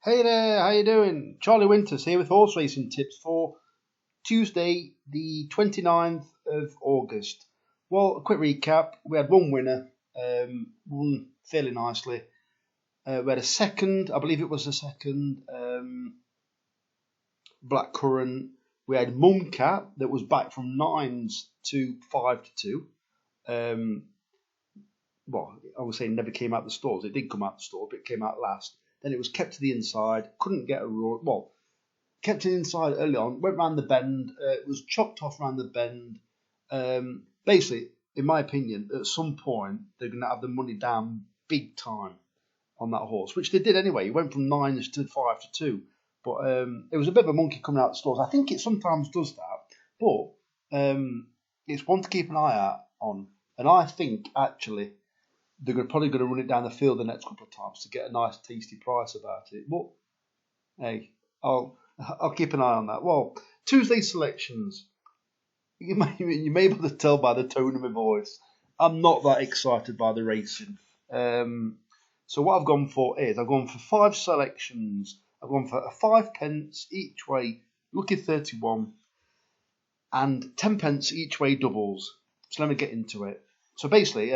Hey there, how you doing? Charlie Winters here with horse racing tips for Tuesday, the 29th of August. Well, a quick recap. We had one winner, won fairly nicely. We had a second, I believe it was the second, Blackcurrant. We had Mumcat that was back from 9s to 5-2. Well, I was saying never came out the stores. It did come out the store, but it came out last. Then it was kept to the inside, couldn't get a run. Well, kept to the inside early on, went round the bend, was chopped off round the bend. Basically, in my opinion, at some point, they're going to have the money down big time on that horse, which they did anyway. He went from 9s to 5-2. But it was a bit of a monkey coming out the stores. I think it sometimes does that, but it's one to keep an eye out on. And I think, actually, they're probably going to run it down the field the next couple of times to get a nice, tasty price about it. But, hey, I'll keep an eye on that. Well, Tuesday selections. You may be able to tell by the tone of my voice. I'm not that excited by the racing. So what I've gone for is, I've gone for 5 selections. I've gone for a 5 pence each way, lucky 31, and 10 pence each way doubles. So let me get into it. So basically,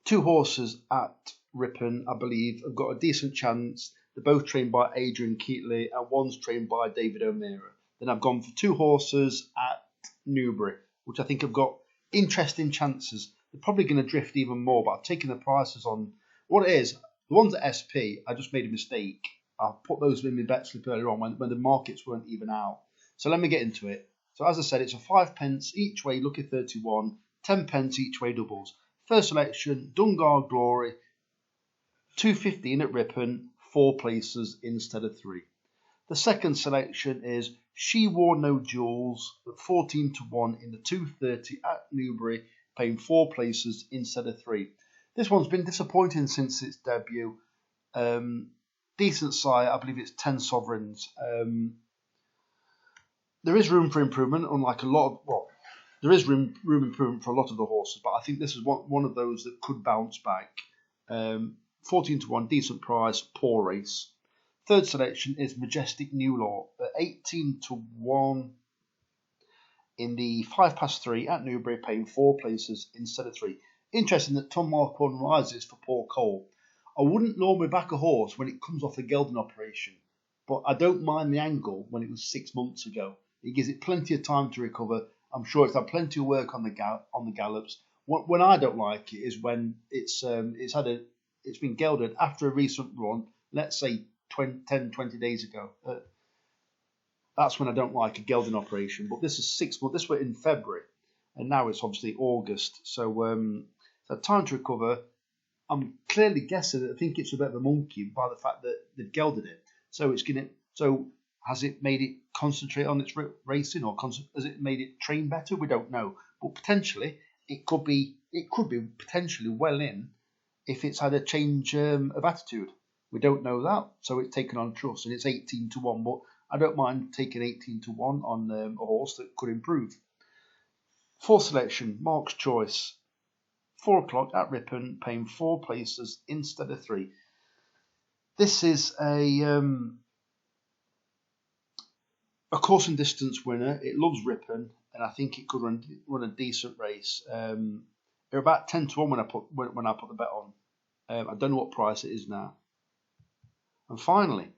2 horses at Ripon, I believe, have got a decent chance. They're both trained by Adrian Keatley, and one's trained by David O'Meara. Then I've gone for 2 horses at Newbury, which I think have got interesting chances. They're probably going to drift even more, but I've taken the prices on. What it is, the ones at SP, I just made a mistake. I put those in my bet slip earlier on when the markets weren't even out. So let me get into it. So as I said, it's a 5 pence each way, lucky 31, 10 pence each way doubles. First selection, Dungar Glory, 2.15 at Ripon, 4 places instead of 3. The second selection is She Wore No Jewels, at 14-1 in the 2.30 at Newbury, paying 4 places instead of 3. This one's been disappointing since its debut. Decent sire, I believe it's 10 sovereigns. There is room for improvement, unlike a lot of, well, there is room improvement for a lot of the horses, but I think this is one of those that could bounce back. 14-1, decent price, poor race. Third selection is Majestic New Law at 18-1 in the 5-3 at Newbury, paying 4 places instead of 3. Interesting that Tom Mark 1 rises for Paul Cole. I wouldn't normally back a horse when it comes off a gelding operation, but I don't mind the angle when it was 6 months ago. It gives it plenty of time to recover. I'm sure it's had plenty of work on the gallops. When I don't like it is when it's been gelded after a recent run, let's say 10, 20 days ago. That's when I don't like a gelding operation. But this is 6 months. This was in February, and now it's obviously August. So time to recover. I'm clearly guessing that I think it's a bit of a monkey by the fact that they've gelded it. So has it made it concentrate on its racing, or has it made it train better? We don't know, but potentially it could be potentially well in if it's had a change of attitude. We don't know that, so it's taken on trust, and it's 18-1. But I don't mind taking 18-1 on a horse that could improve. Fourth selection, Mark's Choice, 4 o'clock at Ripon, paying 4 places instead of 3. This is a course and distance winner. It loves Ripon, and I think it could run a decent race. They're about 10-1 when I put the bet on. I don't know what price it is now. And finally,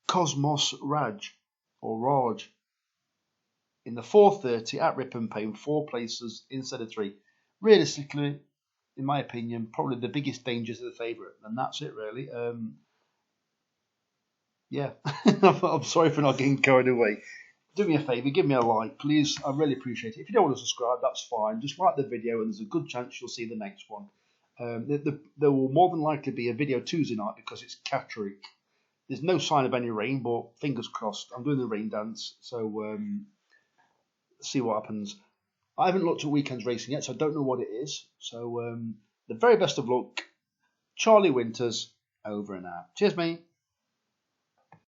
Cosmos Raj in the 4.30 at Ripon, paying 4 places instead of 3. Realistically, in my opinion, probably the biggest danger to the favourite, and that's it really. Yeah, I'm sorry for not getting carried away. Do me a favour, give me a like, please. I really appreciate it. If you don't want to subscribe, that's fine. Just like the video, and there's a good chance you'll see the next one. There will more than likely be a video Tuesday night because it's Catterick. There's no sign of any rain, but fingers crossed. I'm doing the rain dance, so see what happens. I haven't looked at weekend's racing yet, so I don't know what it is. So the very best of luck. Charlie Winters, over and out. Cheers, mate.